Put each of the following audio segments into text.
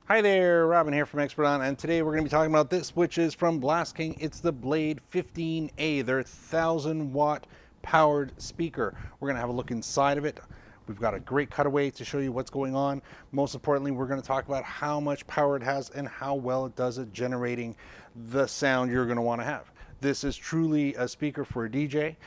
Hi there, Robin here from Expert and today we're going to be talking about this, which is from BLASTKING. It's the BLADE15A, their 1000-watt powered speaker. We're going to have a look inside of it. We've got a great cutaway to show you what's going on. Most importantly, we're going to talk about how much power it has and how well it does at generating the sound you're going to want to have. This is truly a speaker for a DJ.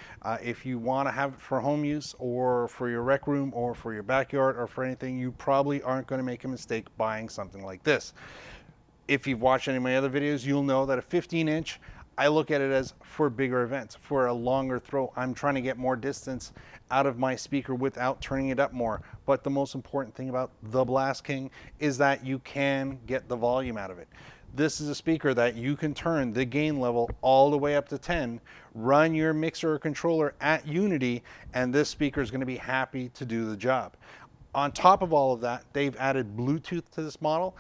If you want to have it for home use or for your rec room or for your backyard or for anything, you probably aren't going to make a mistake buying something like this. If you've watched any of my other videos, you'll know that a 15-inch, I look at it as for bigger events, for a longer throw. I'm trying to get more distance out of my speaker without turning it up more. But the most important thing about the BLASTKING is that you can get the volume out of it. This is a speaker that you can turn the gain level all the way up to 10, run your mixer or controller at unity, and this speaker is going to be happy to do the job. On top of all of that, they've added Bluetooth to this model,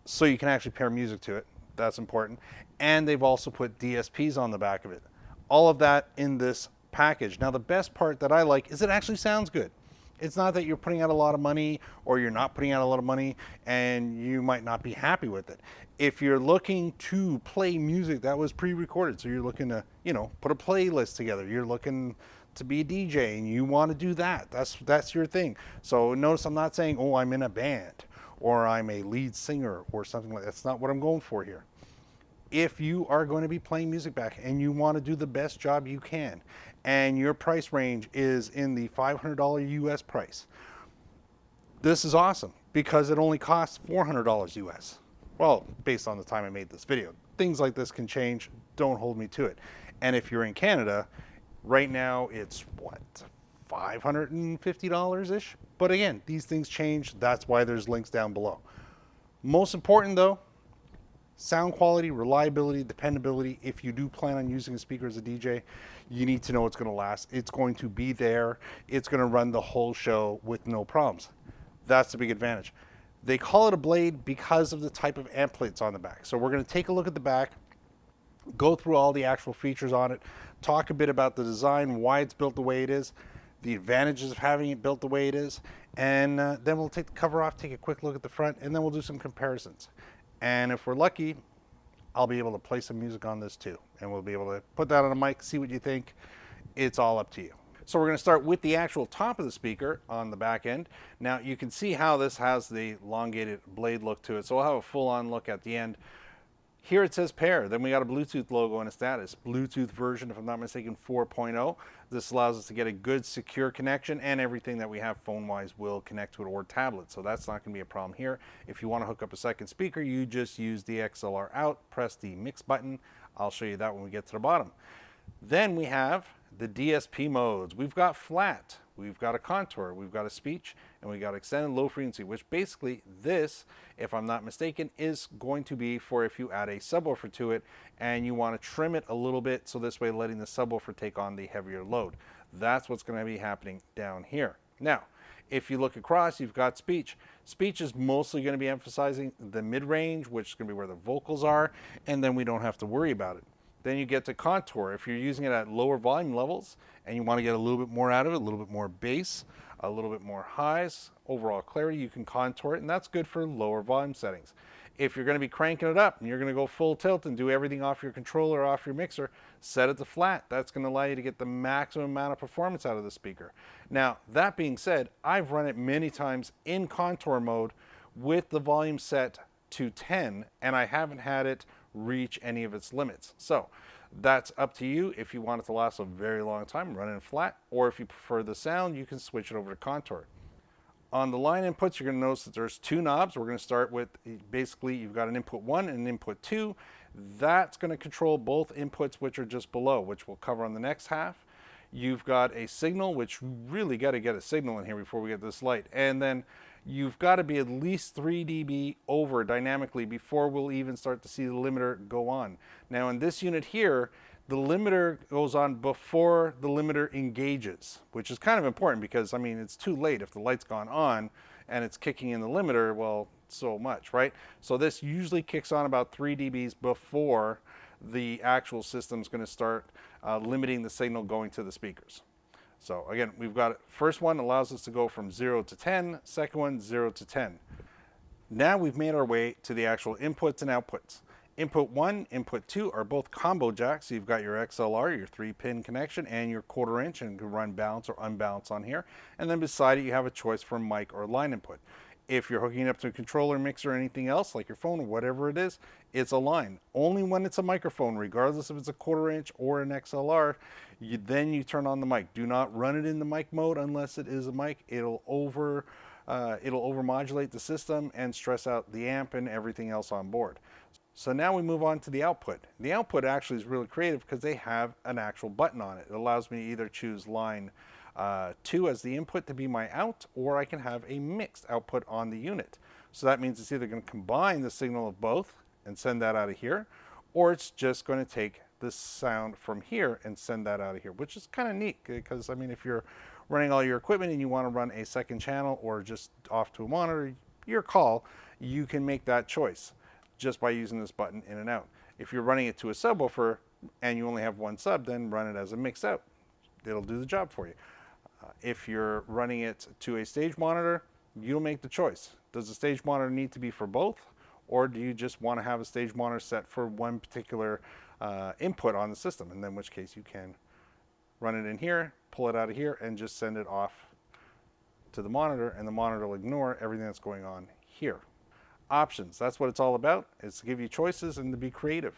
so you can actually pair music to it. That's important. And they've also put DSPs on the back of it. All of that in this package. Now, the best part that I like is it actually sounds good. It's not that you're putting out a lot of money or you're not putting out a lot of money and you might not be happy with it. If you're looking to play music that was pre-recorded, so you're looking to, put a playlist together, you're looking to be a DJ and you want to do that, that's your thing. So notice I'm not saying, oh, I'm in a band or I'm a lead singer or something like that. That's not what I'm going for here. If you are going to be playing music back and you want to do the best job you can, and your price range is in the $500 US price, this is awesome because it only costs $400 US. Well, based on the time I made this video. Things like this can change, don't hold me to it. And if you're in Canada, right now it's what, $550-ish? But again, these things change, that's why there's links down below. Most important though, sound quality, reliability, dependability. If you do plan on using a speaker as a DJ, you need to know it's going to last. It's going to be there. It's going to run the whole show with no problems. That's the big advantage. They call it a Blade because of the type of amp plates on the back. So we're going to take a look at the back, go through all the actual features on it, talk a bit about the design, why it's built the way it is, the advantages of having it built the way it is, and then we'll take the cover off, take a quick look at the front, and then we'll do some comparisons. And if we're lucky, I'll be able to play some music on this too. And we'll be able to put that on a mic, see what you think. It's all up to you. So we're going to start with the actual top of the speaker on the back end. Now you can see how this has the elongated blade look to it. So we'll have a full-on look at the end. Here it says pair, then we got a Bluetooth logo and a status. Bluetooth version, if I'm not mistaken, 4.0. This allows us to get a good secure connection, and everything that we have phone-wise will connect to it or tablet, so that's not going to be a problem here. If you want to hook up a second speaker, you just use the XLR out, press the mix button. I'll show you that when we get to the bottom. Then we have the DSP modes. We've got flat, we've got a contour, we've got a speech, and we got extended low frequency, which basically this, if I'm not mistaken, is going to be for if you add a subwoofer to it and you want to trim it a little bit, so this way letting the subwoofer take on the heavier load. That's what's going to be happening down here. Now, if you look across, you've got speech. Speech is mostly going to be emphasizing the mid-range, which is going to be where the vocals are, and then we don't have to worry about it. Then you get to contour. If you're using it at lower volume levels and you want to get a little bit more out of it, a little bit more bass, a little bit more highs, overall clarity, you can contour it, and that's good for lower volume settings. If you're going to be cranking it up and you're going to go full tilt and do everything off your controller, off your mixer, set it to flat. That's going to allow you to get the maximum amount of performance out of the speaker. Now, that being said, I've run it many times in contour mode with the volume set to 10, and I haven't had it reach any of its limits. So that's up to you. If you want it to last a very long time, run it in flat, or if you prefer the sound, you can switch it over to contour. On the line inputs, you're going to notice that there's two knobs. We're going to start with, basically, you've got an input 1 and an input 2. That's going to control both inputs, which are just below, which we'll cover on the next half. You've got a signal, which really got to get a signal in here before we get this light. And then you've got to be at least 3 dB over dynamically before we'll even start to see the limiter go on. Now in this unit here, the limiter goes on before the limiter engages, which is kind of important because, I mean, it's too late. If the light's gone on and it's kicking in the limiter, well, so much, right? So this usually kicks on about 3 dBs before the actual system's going to start limiting the signal going to the speakers. So again, we've got first one allows us to go from 0 to 10, second one 0 to 10. Now we've made our way to the actual inputs and outputs. Input 1, input 2 are both combo jacks. So you've got your XLR, your 3-pin connection, and your 1/4 inch, and you can run balance or unbalance on here. And then beside it, you have a choice for mic or line input. If you're hooking it up to a controller, mixer, or anything else, like your phone or whatever it is, it's a line. Only when it's a microphone, regardless if it's a 1/4 inch or an XLR, then you turn on the mic. Do not run it in the mic mode unless it is a mic. It'll overmodulate the system and stress out the amp and everything else on board. So now we move on to the output. The output actually is really creative because they have an actual button on it. It allows me to either choose line 2 as the input to be my out, or I can have a mixed output on the unit. So that means it's either going to combine the signal of both and send that out of here, or it's just going to take the sound from here and send that out of here, which is kind of neat because, I mean, if you're running all your equipment and you want to run a second channel or just off to a monitor, your call, you can make that choice just by using this button in and out. If you're running it to a subwoofer and you only have one sub, then run it as a mix out. It'll do the job for you. If you're running it to a stage monitor, you'll make the choice. Does the stage monitor need to be for both? Or do you just want to have a stage monitor set for one particular input on the system? And then in which case you can run it in here, pull it out of here, and just send it off to the monitor, and the monitor will ignore everything that's going on here. Options, that's what it's all about. It's to give you choices and to be creative.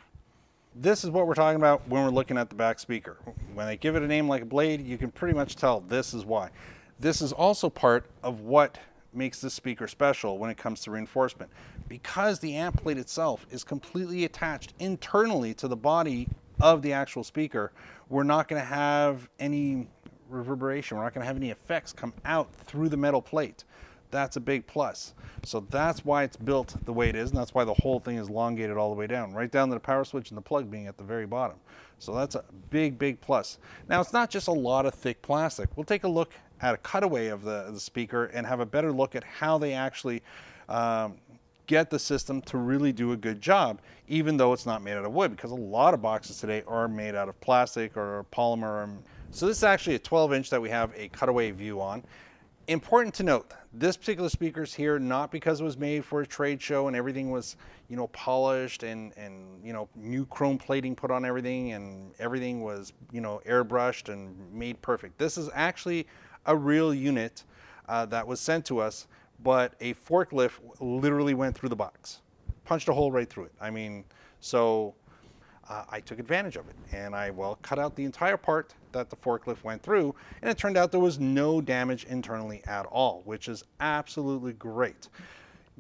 This is what we're talking about when we're looking at the back speaker. When they give it a name like a Blade, you can pretty much tell this is why. This is also part of what makes this speaker special when it comes to reinforcement. Because the amp plate itself is completely attached internally to the body of the actual speaker, we're not going to have any reverberation. We're not going to have any effects come out through the metal plate. That's a big plus. So that's why it's built the way it is, and that's why the whole thing is elongated all the way down, right down to the power switch and the plug being at the very bottom. So that's a big, big plus. Now, it's not just a lot of thick plastic. We'll take a look at a cutaway of the speaker and have a better look at how they actually get the system to really do a good job, even though it's not made out of wood, because a lot of boxes today are made out of plastic or polymer. So this is actually a 12-inch that we have a cutaway view on. Important to note, this particular speaker is here not because it was made for a trade show and everything was, you know, polished and you know, new chrome plating put on everything and everything was, you know, airbrushed and made perfect. This is actually a real unit that was sent to us, but a forklift literally went through the box, punched a hole right through it. I mean, so I took advantage of it, and I cut out the entire part that the forklift went through, and it turned out there was no damage internally at all, which is absolutely great.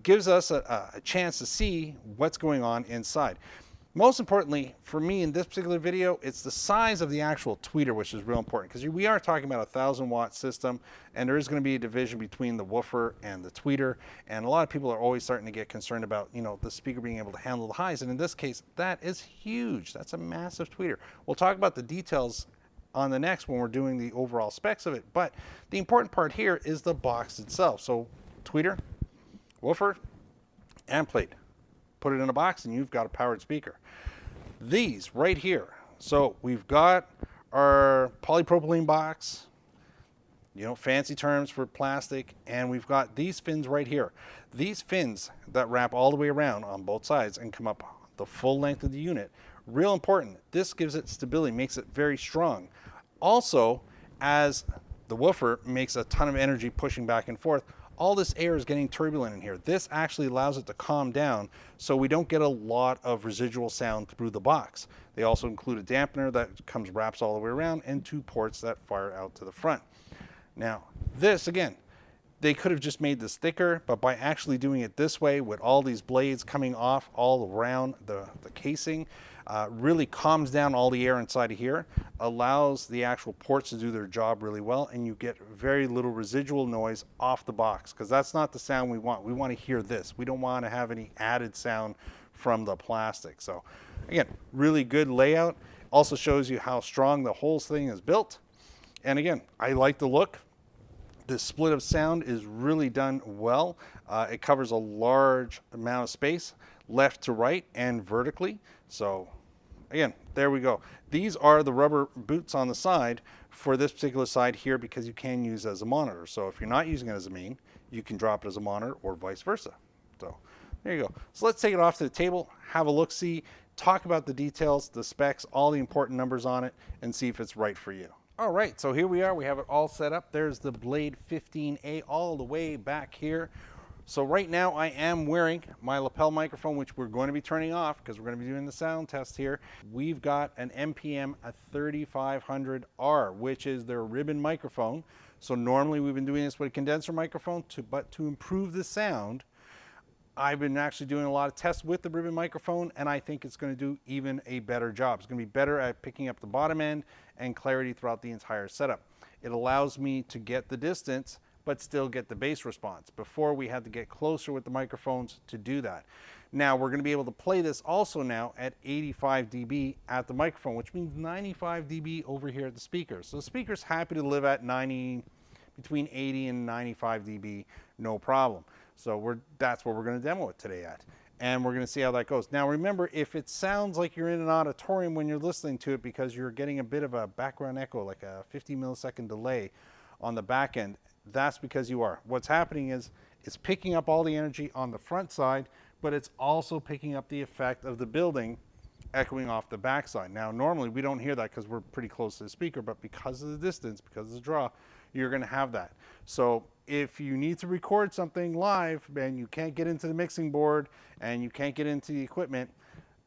Gives us a chance to see what's going on inside. Most importantly, for me in this particular video, it's the size of the actual tweeter, which is real important, because we are talking about a 1,000-watt system, and there is going to be a division between the woofer and the tweeter, and a lot of people are always starting to get concerned about, you know, the speaker being able to handle the highs, and in this case, that is huge. That's a massive tweeter. We'll talk about the details on the next when we're doing the overall specs of it, but the important part here is the box itself. So tweeter, woofer, amp plate. Put it in a box and you've got a powered speaker. These right here, so we've got our polypropylene box, you know, fancy terms for plastic, and we've got these fins right here. These fins that wrap all the way around on both sides and come up the full length of the unit. Real important. This gives it stability, makes it very strong. Also, as the woofer makes a ton of energy pushing back and forth, all this air is getting turbulent in here. This actually allows it to calm down so we don't get a lot of residual sound through the box. They also include a dampener that wraps all the way around, and 2 ports that fire out to the front. Now, this again, they could have just made this thicker, but by actually doing it this way with all these blades coming off all around the casing, really calms down all the air inside of here, allows the actual ports to do their job really well, and you get very little residual noise off the box, because that's not the sound we want. We want to hear this. We don't want to have any added sound from the plastic. So again, really good layout. Also shows you how strong the whole thing is built. And again, I like the look. The split of sound is really done well. It covers a large amount of space, left to right and vertically. So again, there we go. These are the rubber boots on the side for this particular side here, because you can use it as a monitor. So if you're not using it as a main, you can drop it as a monitor or vice versa. So there you go. So let's take it off to the table, have a look-see, talk about the details, the specs, all the important numbers on it, and see if it's right for you. All right, so here we are. We have it all set up. There's the BLADE15A all the way back here. So right now I am wearing my lapel microphone, which we're going to be turning off because we're going to be doing the sound test here. We've got an MPM, a 3500R, which is their ribbon microphone. So normally we've been doing this with a condenser microphone, but to improve the sound, I've been actually doing a lot of tests with the ribbon microphone, and I think it's going to do even a better job. It's going to be better at picking up the bottom end and clarity throughout the entire setup. It allows me to get the distance but still get the bass response. Before, we had to get closer with the microphones to do that. Now we're going to be able to play this also now at 85 dB at the microphone, which means 95 dB over here at the speaker. So the speaker's happy to live at between 80 and 95 dB, no problem. So that's what we're going to demo it today at. And we're going to see how that goes. Now remember, if it sounds like you're in an auditorium when you're listening to it because you're getting a bit of a background echo, like a 50 millisecond delay on the back end, that's because you are. What's happening is it's picking up all the energy on the front side, but it's also picking up the effect of the building echoing off the back side. Now, normally we don't hear that because we're pretty close to the speaker, but because of the distance, because of the draw, you're going to have that. So if you need to record something live and you can't get into the mixing board and you can't get into the equipment,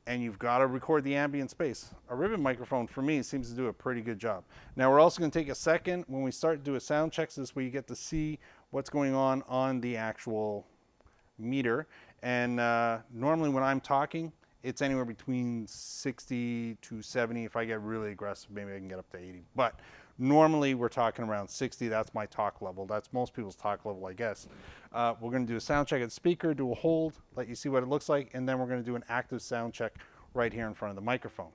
and you've got to record the ambient space, a ribbon microphone for me seems to do a pretty good job. Now we're also going to take a second when we start to do a sound check, so this way you get to see what's going on the actual meter. And normally when I'm talking, it's anywhere between 60 to 70. If I get really aggressive, maybe I can get up to 80. But normally we're talking around 60. That's my talk level. That's most people's talk level, I guess. We're going to do a sound check at the speaker, do a hold, let you see what it looks like, and then we're going to do an active sound check right here in front of the microphone.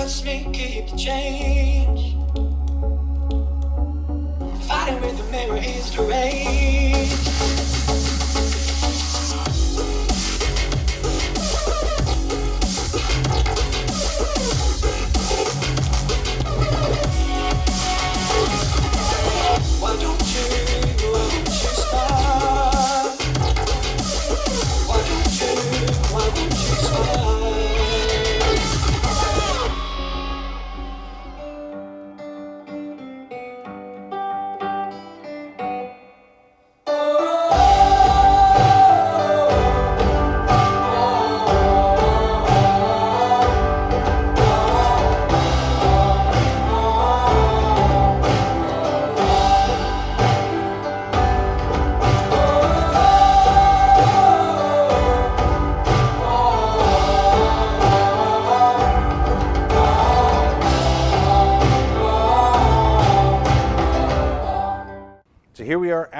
lets me keep the change. Fighting with the mirror is deranged.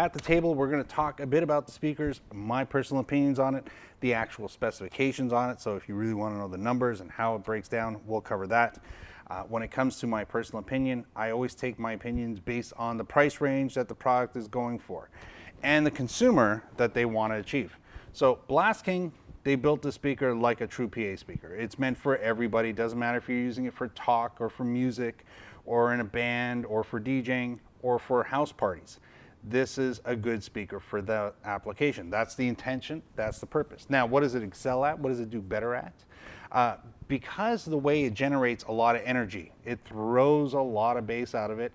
at the table, we're going to talk a bit about the speakers, my personal opinions on it, the actual specifications on it. So if you really want to know the numbers and how it breaks down, we'll cover that. When it comes to my personal opinion, I always take my opinions based on the price range that the product is going for and the consumer that they want to achieve. So BLASTKING, they built the speaker like a true PA speaker. It's meant for everybody. Doesn't matter if you're using it for talk or for music or in a band or for DJing or for house parties. This is a good speaker for the application. That's the intention, that's the purpose. Now, what does it excel at? What does it do better at? Because of the way it generates a lot of energy, it throws a lot of bass out of it.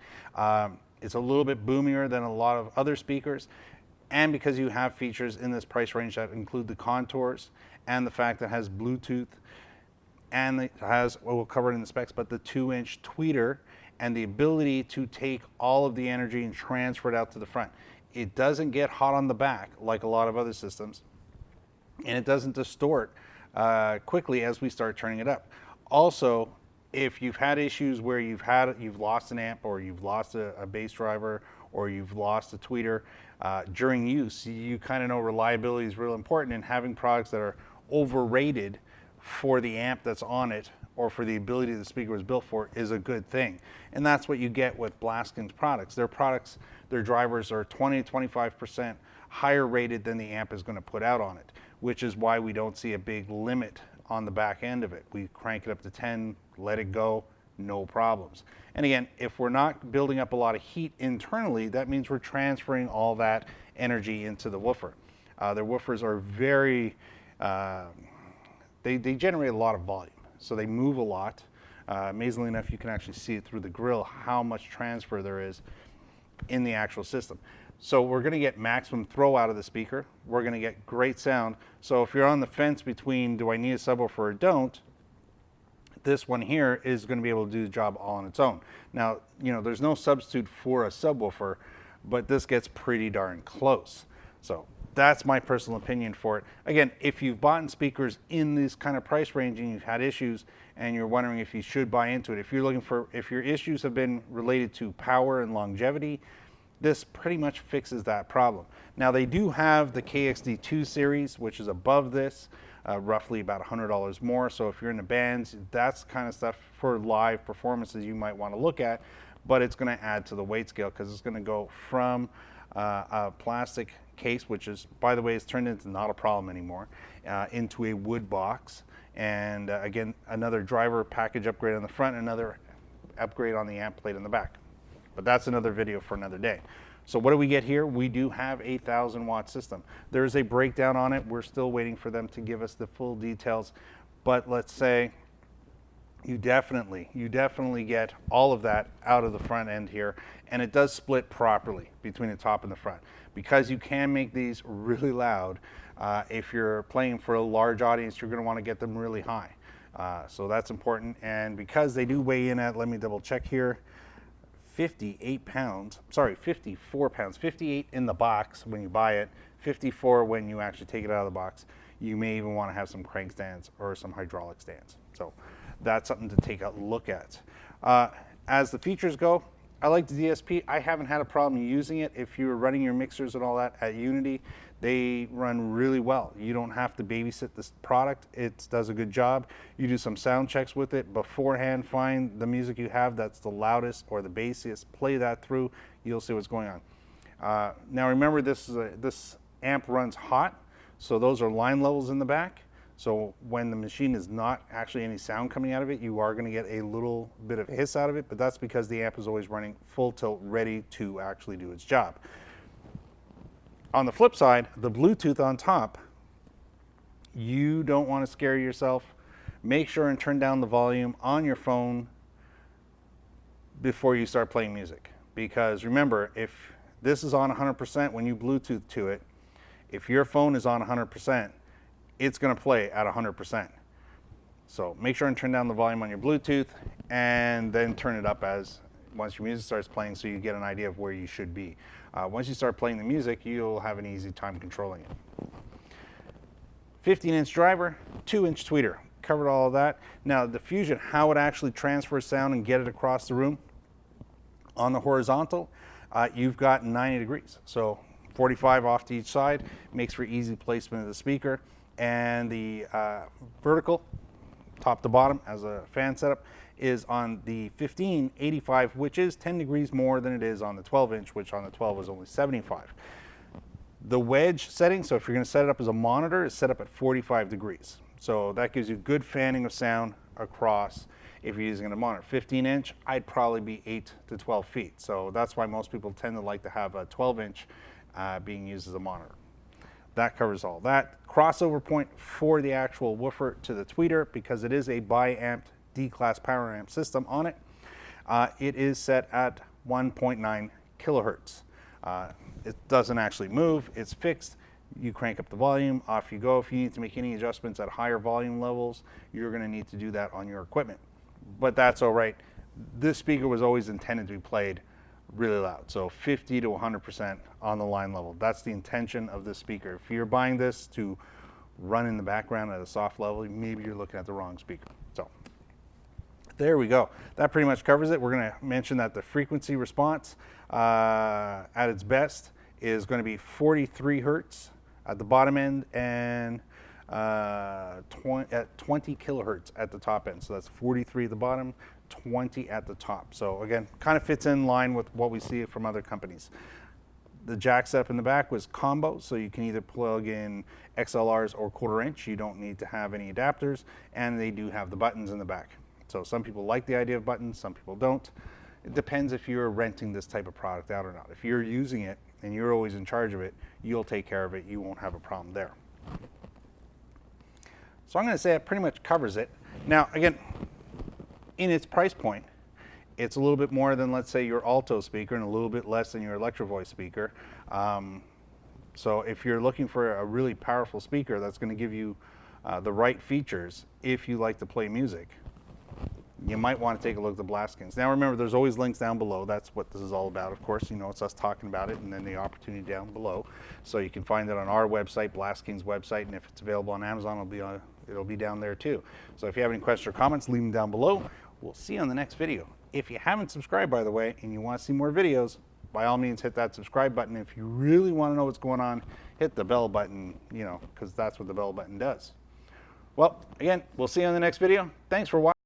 It's a little bit boomier than a lot of other speakers. And because you have features in this price range that include the contours and the fact that it has Bluetooth and it has, well, we'll cover it in the specs, but the 2-inch tweeter and the ability to take all of the energy and transfer it out to the front. It doesn't get hot on the back like a lot of other systems, and it doesn't distort quickly as we start turning it up. Also, if you've had issues where you've lost an amp or you've lost a bass driver or you've lost a tweeter during use, you kind of know reliability is real important, and having products that are overrated for the amp that's on it or for the ability the speaker was built for is a good thing. And that's what you get with BLASTKING's products. Their drivers are 20 to 25% higher rated than the amp is going to put out on it, which is why we don't see a big limit on the back end of it. We crank it up to 10, let it go, no problems. And again, if we're not building up a lot of heat internally, that means we're transferring all that energy into the woofer. Their woofers are very, they generate a lot of volume. So they move a lot. Amazingly enough, you can actually see it through the grill how much transfer there is in the actual system. So we're going to get maximum throw out of the speaker. We're going to get great sound. So if you're on the fence between do I need a subwoofer or don't, this one here is going to be able to do the job all on its own. Now, you know, there's no substitute for a subwoofer, but this gets pretty darn close. So that's my personal opinion for it. Again, if you've bought speakers in this kind of price range and you've had issues and you're wondering if you should buy into it, if your issues have been related to power and longevity, this pretty much fixes that problem. Now, they do have the KXD2 series, which is above this, roughly about $100 more. So if you're in the bands, that's kind of stuff for live performances you might want to look at, but it's going to add to the weight scale because it's going to go from a plastic case, which is, by the way, it's turned into not a problem anymore, into a wood box. And again, another driver package upgrade on the front, another upgrade on the amp plate in the back. But that's another video for another day. So what do we get here? We do have a 1,000-watt system. There's a breakdown on it. We're still waiting for them to give us the full details. But let's say you definitely get all of that out of the front end here, and it does split properly between the top and the front. Because you can make these really loud, if you're playing for a large audience, you're going to want to get them really high. So that's important. And because they do weigh in at, let me double check here, 54 pounds, 58 in the box when you buy it, 54 when you actually take it out of the box. You may even want to have some crank stands or some hydraulic stands. So that's something to take a look at. As the features go, I like the DSP. I haven't had a problem using it. If you're running your mixers and all that at Unity, they run really well. You don't have to babysit this product. It does a good job. You do some sound checks with it beforehand. Find the music you have that's the loudest or the bassiest. Play that through. You'll see what's going on. Now remember, this amp runs hot, so those are line levels in the back. So when the machine is not actually any sound coming out of it, you are going to get a little bit of hiss out of it, but that's because the amp is always running full tilt, ready to actually do its job. On the flip side, the Bluetooth on top, you don't want to scare yourself. Make sure and turn down the volume on your phone before you start playing music. Because remember, if this is on 100% when you Bluetooth to it, if your phone is on 100%, it's going to play at 100%. So make sure and turn down the volume on your Bluetooth and then turn it up once your music starts playing, so you get an idea of where you should be. Once you start playing the music, you'll have an easy time controlling it. 15-inch driver, 2-inch tweeter. Covered all of that. Now the Fusion, how it actually transfers sound and get it across the room. On the horizontal, you've got 90 degrees. So 45 off to each side, makes for easy placement of the speaker. And the vertical, top to bottom, as a fan setup, is on the 1585, which is 10 degrees more than it is on the 12-inch, which on the 12 is only 75. The wedge setting, so if you're going to set it up as a monitor, is set up at 45 degrees. So that gives you good fanning of sound across. If you're using a monitor, 15-inch, I'd probably be 8 to 12 feet. So that's why most people tend to like to have a 12-inch being used as a monitor. That covers all that. Crossover point for the actual woofer to the tweeter, because it is a bi-amped D-class power amp system on it. It is set at 1.9 kilohertz. It doesn't actually move, it's fixed. You crank up the volume, off you go. If you need to make any adjustments at higher volume levels, you're going to need to do that on your equipment. But that's all right. This speaker was always intended to be played really loud, so 50 to 100% on the line level. That's the intention of this speaker. If you're buying this to run in the background at a soft level, maybe you're looking at the wrong speaker. So there we go. That pretty much covers it. We're going to mention that the frequency response at its best is going to be 43 hertz at the bottom end and 20 kilohertz at the top end. So that's 43 at the bottom, 20 at the top. So again, kind of fits in line with what we see from other companies. The jack setup in the back was combo, so you can either plug in XLRs or 1/4 inch. You don't need to have any adapters, and they do have the buttons in the back. So some people like the idea of buttons, some people don't. It depends if you're renting this type of product out or not. If you're using it and you're always in charge of it, you'll take care of it. You won't have a problem there. So I'm going to say that pretty much covers it. Now, again, in its price point, it's a little bit more than, let's say, your alto speaker and a little bit less than your electro voice speaker. So if you're looking for a really powerful speaker that's going to give you the right features if you like to play music, you might want to take a look at the BLASTKINGs. Now remember, there's always links down below. That's what this is all about, of course. You know, it's us talking about it and then the opportunity down below. So you can find it on our website, BLASTKING's website, and if it's available on Amazon, it'll be down there too. So if you have any questions or comments, leave them down below. We'll see you on the next video. If you haven't subscribed, by the way, and you want to see more videos, by all means, hit that subscribe button. If you really want to know what's going on, hit the bell button, you know, because that's what the bell button does. Well, again, we'll see you on the next video. Thanks for watching.